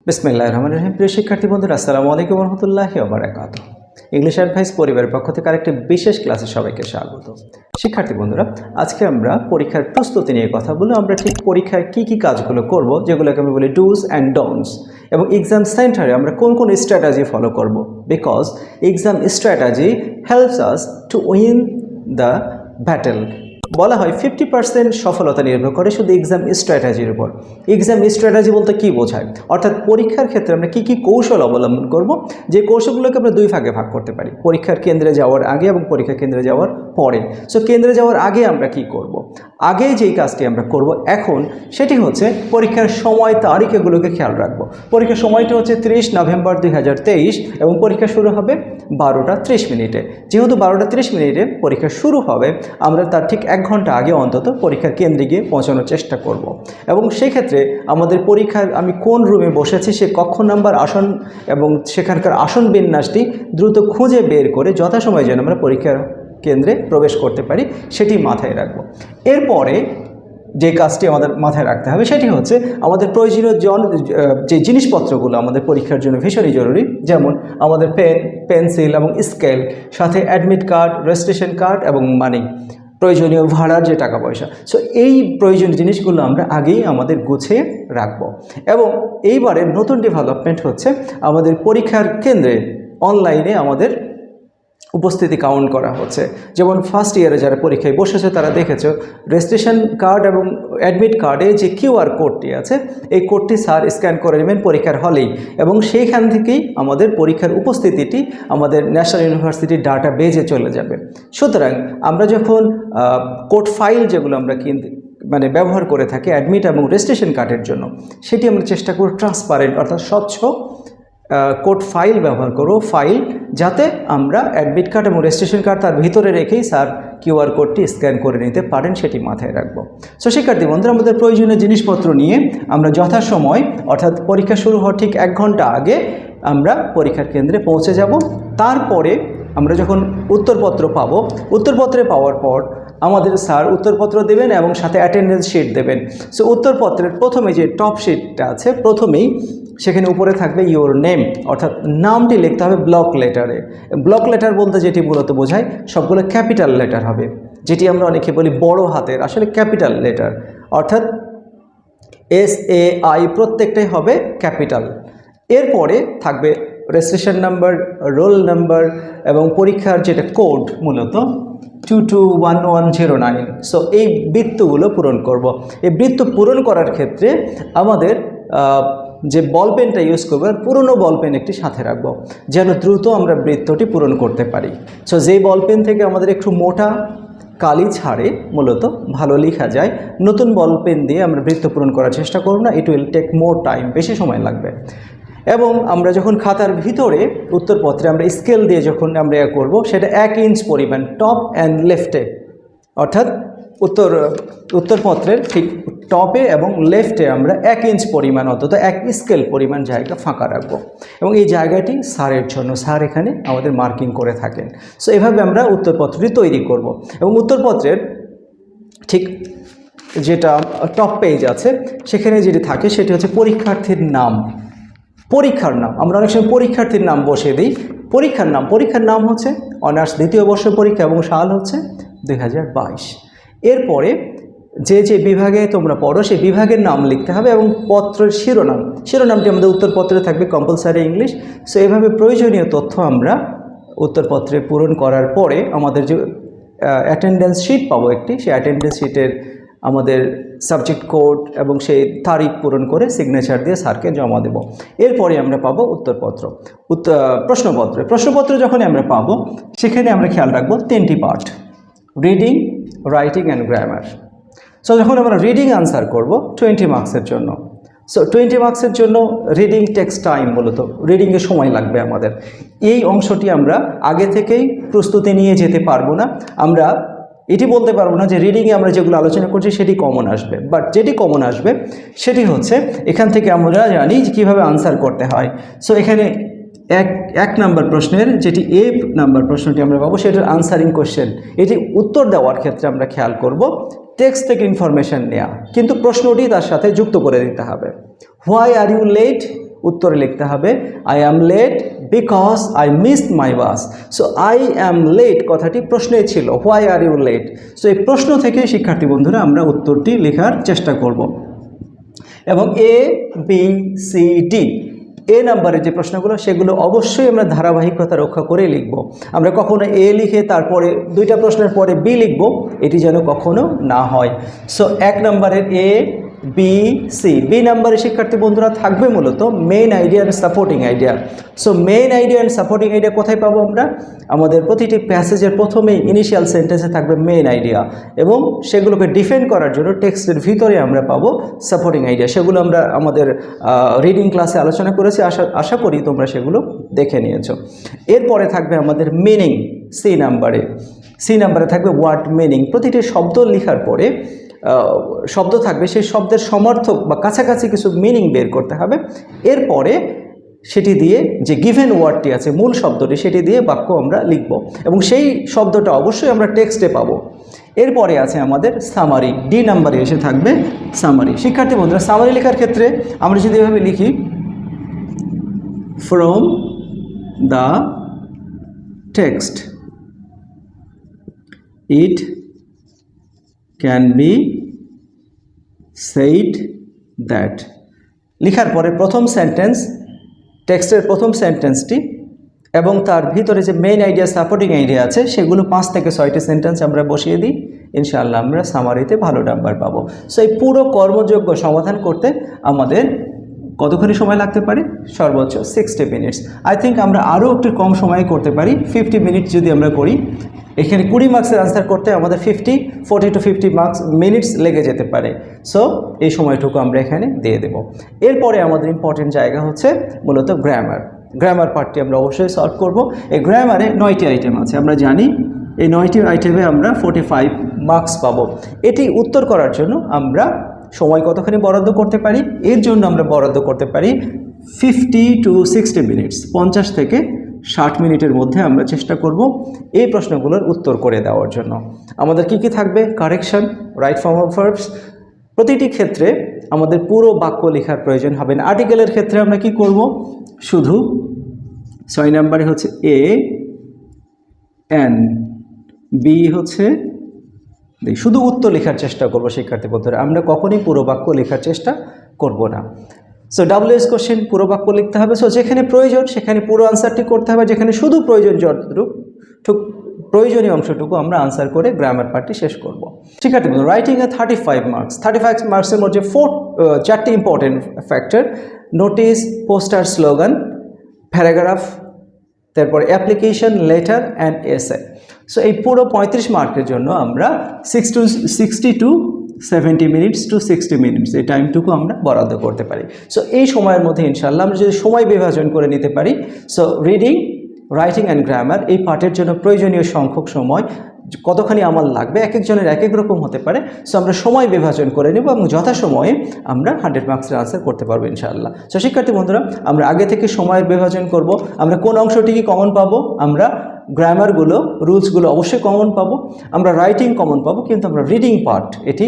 বিসমিল্লাহির রহমানির রহিম। প্রিয় শিক্ষার্থী বন্ধুরা, আসসালামু আলাইকুম ওয়া রাহমাতুল্লাহি ওয়া বারাকাতুহু। ইংলিশ অ্যাডভাইস পরিবারের পক্ষ থেকে আরেকটি বিশেষ ক্লাসে সবাইকে স্বাগত। শিক্ষার্থী বন্ধুরা, আজকে আমরা পরীক্ষার প্রস্তুতি নিয়ে কথা বলবো। আমরা ঠিক পরীক্ষায় কি কি কাজগুলো করব, যেগুলোকে আমরা বলি ডুজ অ্যান্ড ডোন্টস, এবং এক্সাম সেন্টারে আমরা কোন কোন স্ট্র্যাটেজি ফলো করব, because exam strategy helps us to win the battle. বলা হয় 50% সফলতা নির্ভর করে শুধু এক্সাম স্ট্র্যাটেজির উপর। এক্সাম স্ট্র্যাটেজি বলতে কী বোঝায়, অর্থাৎ পরীক্ষার ক্ষেত্রে আমরা কী কী কৌশল অবলম্বন করব, যে কৌশলগুলোকে আমরা দুই ভাগে ভাগ করতে পারি, পরীক্ষার কেন্দ্রে যাওয়ার আগে এবং পরীক্ষা কেন্দ্রে যাওয়ার পরে। সো কেন্দ্রে যাওয়ার আগে আমরা কি করব, আগে যেই কাজটি আমরা করব এখন, সেটি হচ্ছে পরীক্ষার সময় তারিখ এগুলোকে খেয়াল রাখবো। পরীক্ষার সময়টা হচ্ছে 30 নভেম্বর 2023 এবং পরীক্ষা শুরু হবে 12টা 30 মিনিটে। যেহেতু 12টা 30 মিনিটে পরীক্ষা শুরু হবে, আমরা তার ঠিক 1 ঘন্টা আগে অন্তত পরীক্ষার কেন্দ্রে গিয়ে পৌঁছানোর চেষ্টা করব। এবং সেই ক্ষেত্রে আমাদের পরীক্ষার আমি কোন রুমে বসেছি, সে কক্ষ নাম্বার, আসন এবং সেখানকার আসন বিন্যাসটি দ্রুত খুঁজে বের করে যথাসময়ে যেন আমরা পরীক্ষার কেন্দ্রে প্রবেশ করতে পারি, সেটি মাথায় রাখব। এরপরে যে কাজটি আমাদের মাথায় রাখতে হবে সেটি হচ্ছে আমাদের প্রয়োজনীয় যে জিনিসপত্রগুলো আমাদের পরীক্ষার জন্য ভীষণই জরুরি, যেমন আমাদের পেন, পেন্সিল এবং স্কেল, সাথে অ্যাডমিট কার্ড, রেজিস্ট্রেশন কার্ড এবং মানি, প্রয়োজনীয় ভাড়ার যে টাকা পয়সা। সো এই প্রয়োজনীয় জিনিসগুলো আমরা আগেই আমাদের গুছিয়ে রাখবো। এবং এইবারের নতুন ডেভেলপমেন্ট হচ্ছে আমাদের পরীক্ষার কেন্দ্রে অনলাইনে আমাদের উপস্থিতি কাউন্ট করা হচ্ছে। যেমন ফার্স্ট ইয়ারে যারা পরীক্ষায় বসেছে তারা দেখেছো রেজিস্ট্রেশন কার্ড এবং অ্যাডমিট কার্ডে যে কিউআর কোডটি আছে, এই কোডটি স্যার স্ক্যান করে নেবেন পরীক্ষার হলেই, এবং সেইখান থেকেই আমাদের পরীক্ষার উপস্থিতিটি আমাদের ন্যাশনাল ইউনিভার্সিটির ডাটা বেজে চলে যাবে। সুতরাং আমরা যখন কোড ফাইল যেগুলো আমরা ব্যবহার করে থাকি অ্যাডমিট এবং রেজিস্ট্রেশন কার্ডের জন্য, সেটি আমরা চেষ্টা করব ট্রান্সপারেন্ট অর্থাৎ স্বচ্ছ কোড ফাইল ব্যবহার করব, ফাইল যাতে আমরা অ্যাডমিট কার্ড এবং রেজিস্ট্রেশন কার্ড তার ভিতরে রেখেই স্যার কিউআর কোডটি স্ক্যান করে নিতে পারেন, সেটি মাথায় রাখবো। সো শিক্ষার্থী বন্ধুরা, আমাদের প্রয়োজনীয় জিনিসপত্র নিয়ে আমরা যথাসময় অর্থাৎ পরীক্ষা শুরু হওয়ার ঠিক 1 ঘন্টা আগে আমরা পরীক্ষার কেন্দ্রে পৌঁছে যাব। তারপরে আমরা যখন উত্তরপত্র পাবো, উত্তরপত্রে পাওয়ার পর আমাদের স্যার উত্তরপত্র দেবেন এবং সাথে অ্যাটেন্ডেন্স শিট দেবেন। সো উত্তরপত্রের প্রথমে যে টপ শিটটা আছে, প্রথমেই সেখানে উপরে থাকবে ইওর নেম, অর্থাৎ নামটি লিখতে হবে ব্লক লেটারে। ব্লক লেটার বলতে যেটি মূলত বোঝায়, সবগুলো ক্যাপিটাল লেটার হবে, যেটি আমরা অনেকে বলি বড় হাতের, আসলে ক্যাপিটাল লেটার, অর্থাৎ SAI প্রত্যেকটাই হবে ক্যাপিটাল। এরপরে থাকবে রেজিস্ট্রেশন নাম্বার, রোল নাম্বার এবং পরীক্ষার যেটা কোড মূলত 221109। সো এই বৃত্তগুলো পূরণ করব। এই বৃত্ত পূরণ করার ক্ষেত্রে আমাদের যে বল পেনটা ইউজ করবো, পুরনো বল পেন একটি সাথে রাখবো, যেন দ্রুত আমরা বৃত্তটি পূরণ করতে পারি। সো যেই বল পেন থেকে আমাদের একটু মোটা কালি ছাড়ে, মূলত ভালো লেখা যায়, নতুন বল পেন দিয়ে আমরা বৃত্ত পূরণ করার চেষ্টা করব না, it will take more time, বেশি সময় লাগবে। এবং আমরা যখন খাতার ভিতরে উত্তরপত্রে আমরা স্কেল দিয়ে যখন আমরা করব, সেটা 1 ইঞ্চ পরিমাণ টপ অ্যান্ড লেফটে, অর্থাৎ উত্তরপত্রের ঠিক টপে এবং লেফটে আমরা 1 ইঞ্চ পরিমাণ অন্তত 1 স্কেল পরিমাণ জায়গা ফাঁকা রাখবো, এবং এই জায়গাটি স্যারের জন্য, স্যার এখানে আমাদের মার্কিং করে থাকেন। সো এভাবে আমরা উত্তরপত্রটি তৈরি করব। এবং উত্তরপত্রের ঠিক যেটা টপ পেজ আছে, সেখানে যেটি থাকে সেটি হচ্ছে পরীক্ষার্থীর নাম। পরীক্ষার নাম আমরা অনেক সময় পরীক্ষার্থীর নাম বসিয়ে দিই। পরীক্ষার নাম হচ্ছে অনার্স 2য় বর্ষ পরীক্ষা এবং সাল হচ্ছে 2022। এরপরে যে বিভাগে তোমরা পড়ো সেই বিভাগের নাম লিখতে হবে, এবং পত্রের শিরোনামটি আমাদের উত্তরপত্রে থাকবে কম্পালসারি ইংলিশ। সো এভাবে প্রয়োজনীয় তথ্য আমরা উত্তরপত্রে পূরণ করার পরে আমাদের যে অ্যাটেন্ডেন্স শিট পাবো একটি, সেই অ্যাটেন্ডেন্স শিটের আমাদের সাবজেক্ট কোড এবং সেই তারিখ পূরণ করে সিগনেচার দিয়ে স্যারকে জমা দেব। এরপরে আমরা পাবো প্রশ্নপত্র যখনই আমরা পাবো, সেখানে আমরা খেয়াল রাখবো 3টি part, reading, writing and grammar. So যখন আমরা রিডিং আনসার করব 20 মার্কসের জন্য, সো 20 মার্কসের জন্য রিডিং টেক্স টাইম, মূলত রিডিংয়ে সময় লাগবে আমাদের। এই অংশটি আমরা আগে থেকেই প্রস্তুতি নিয়ে যেতে পারবো না। আমরা এটি বলতে পারবো না যে রিডিংয়ে আমরা যেগুলো আলোচনা করছি সেটি কমন আসবে, বাট যেটি কমন আসবে সেটি হচ্ছে এখান থেকে আমরা জানি যে কীভাবে আনসার করতে হয়। সো এখানে এক নাম্বার প্রশ্নের যেটি এ নাম্বার প্রশ্নটি আমরা পাবো, সেটার আনসারিং কোশ্চেন, এটি উত্তর দেওয়ার ক্ষেত্রে আমরা খেয়াল করব টেক্সট থেকে ইনফরমেশন নেওয়া, কিন্তু প্রশ্নটি তার সাথে যুক্ত করে দিতে হবে। হোয়াই আর ইউ লেট, উত্তরে লিখতে হবে I am late because I missed my bus. So I am late কথাটি প্রশ্নেই ছিল, why are you late. So এই প্রশ্ন থেকে শিক্ষার্থী বন্ধুরা আমরা উত্তরটি লেখার চেষ্টা করব। এবং A B C D A নাম্বারের যে প্রশ্নগুলো সেগুলো অবশ্যই আমরা ধারাবাহিকতা রক্ষা করে লিখব। আমরা কখনো এ লিখে তারপরে দুইটা প্রশ্নের পরে বি লিখব, এটি যেন কখনো না হয়। সো 1 নম্বরের এ বি সি, বি নাম্বারে শিক্ষার্থী বন্ধুরা থাকবে মূলত main idea and supporting idea. So main idea and supporting idea কোথায় পাবো আমরা? আমাদের প্রতিটি প্যাসেজের প্রথমেই ইনিশিয়াল সেন্টেন্সে থাকবে মেইন আইডিয়া, এবং সেগুলোকে ডিফেন্ড করার জন্য টেক্সটের ভিতরে আমরা পাবো সাপোর্টিং আইডিয়া। সেগুলো আমরা আমাদের রিডিং ক্লাসে আলোচনা করেছি, আশা করি তোমরা সেগুলো দেখে নিয়েছো। এরপরে থাকবে আমাদের মিনিং, সি নাম্বারে থাকবে ওয়ার্ড মিনিং। প্রতিটি শব্দ লেখার পরে শব্দ থাকবে, সেই শব্দের সমর্থক বা কাছাকাছি কিছু মিনিং বের করতে হবে। এরপরে সেটি দিয়ে যে গিভেন ওয়ার্ডটি আছে, মূল শব্দটি, সেটি দিয়ে বাক্য আমরা লিখব, এবং সেই শব্দটা অবশ্যই আমরা টেক্সটে পাবো। এরপরে আছে আমাদের সামারি, ডি নাম্বারে এসে থাকবে সামারি। শিক্ষার্থী বন্ধুরা, সামারি লেখার ক্ষেত্রে আমরা যদি এভাবে লিখি from the text it can be said that, লেখার পরে প্রথম সেন্টেন্স, টেক্সটের প্রথম সেন্টেন্সটি এবং তার ভিতরে যে মেইন আইডিয়া সাপোর্টিং আইডিয়া আছে সেগুলো 5 থেকে 6টি সেন্টেন্স আমরা বসিয়ে দিই, ইনশাআল্লাহ আমরা সামারিতে ভালো নাম্বার পাবো। সো এই পুরো কর্মযোগ্য সমাধান করতে আমাদের কতক্ষণ সময় লাগতে পারে? সর্বোচ্চ 60 মিনিটস। আই থিঙ্ক আমরা আরও একটু কম সময়ে করতে পারি, 50 মিনিট যদি আমরা করি। এখানে 20 মার্কসের আনসার করতে আমাদের 40 to 50 মিনিটস লেগে যেতে পারে। সো এই সময়টুকু আমরা এখানে দিয়ে দেব। এরপরে আমাদের ইম্পর্টেন্ট জায়গা হচ্ছে মূলত গ্রামার পার্টটি আমরা অবশ্যই সলভ করব। এই গ্রামারে 9টি আইটেম আছে, আমরা জানি এই 9টি আইটেমে আমরা 45 মার্কস পাবো। এটি উত্তর করার জন্য আমরা সময় কতখানি বরাদ্দ করতে পারি? এর জন্য আমরা বরাদ্দ করতে পারি 50 to 60 মিনিটস, 50 থেকে 60 মিনিটের মধ্যে আমরা চেষ্টা করব এই প্রশ্নগুলোর উত্তর করে দেওয়ার জন্য। আমাদের কি থাকবে? Correction, right form of verbs. প্রতিটি ক্ষেত্রে আমাদের পুরো বাক্য লেখার প্রয়োজন হবে না। আর্টিকেলের ক্ষেত্রে আমরা কি করব? শুধু 6 নম্বরে হচ্ছে এ এন, বি হচ্ছে শুধু উত্তর লেখার চেষ্টা করব শিক্ষার্থী বন্ধুরা, আমরা কখনই পুরো বাক্য লেখার চেষ্টা করব না। সো WS কোশ্চেন পুরো বাক্য লিখতে হবে। সো যেখানে প্রয়োজন সেখানে পুরো আনসারটি করতে হবে, যেখানে শুধু প্রয়োজন যতটুকু প্রয়োজনীয় অংশটুকু আমরা আনসার করে গ্রামার পার্টটি শেষ করব। শিক্ষার্থী বন্ধু, রাইটিংয়ে 35 মার্কস, 35 মার্কসের মধ্যে 4টি important factor: notice, poster, slogan, paragraph, তারপরে অ্যাপ্লিকেশন, লেটার অ্যান্ড এসে। সো এই পুরো 35 মার্কের জন্য আমরা 60 to 70 মিনিটস টু 60 মিনিটস এই টাইমটুকু আমরা বরাদ্দ করতে পারি। সো এই সময়ের মধ্যে ইনশাআল্লাহ আমরা যদি সময় বিভাজন করে নিতে পারি, so reading, writing and grammar এই পার্টের জন্য প্রয়োজনীয় সংখ্যক সময় কতখানি আমার লাগবে, এক একজনের এক এক রকম হতে পারে। সো আমরা সময় বিভাজন করে নেব এবং যথাসময়ে আমরা 100 মার্কসের আনসার করতে পারবো ইনশাআল্লাহ। সো শিক্ষার্থী বন্ধুরা, আমরা আগে থেকে সময়ের বিভাজন করব। আমরা কোন অংশটিকে কমন পাবো? আমরা গ্রামারগুলো, রুলসগুলো অবশ্যই কমন পাবো, আমরা রাইটিং কমন পাবো, কিন্তু আমরা রিডিং পার্ট এটি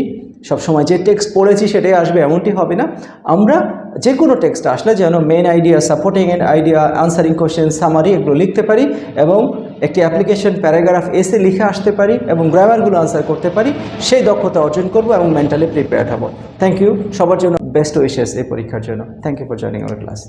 সবসময় যে টেক্সট পড়েছি সেটাই আসবে এমনটি হবে না। আমরা যে কোনো টেক্সট আসলে যেন main idea, supporting idea, answering question, summary এগুলো লিখতে পারি এবং একটি অ্যাপ্লিকেশন, প্যারাগ্রাফ, এসে লিখে আসতে পারি এবং গ্রামারগুলো আনসার করতে পারি, সেই দক্ষতা অর্জন করব এবং মেন্টালি প্রিপেয়ার্ড হব। থ্যাংক ইউ সবার জন্য, বেস্ট উইশেস এই পরীক্ষার জন্য। Thank you for joining our class.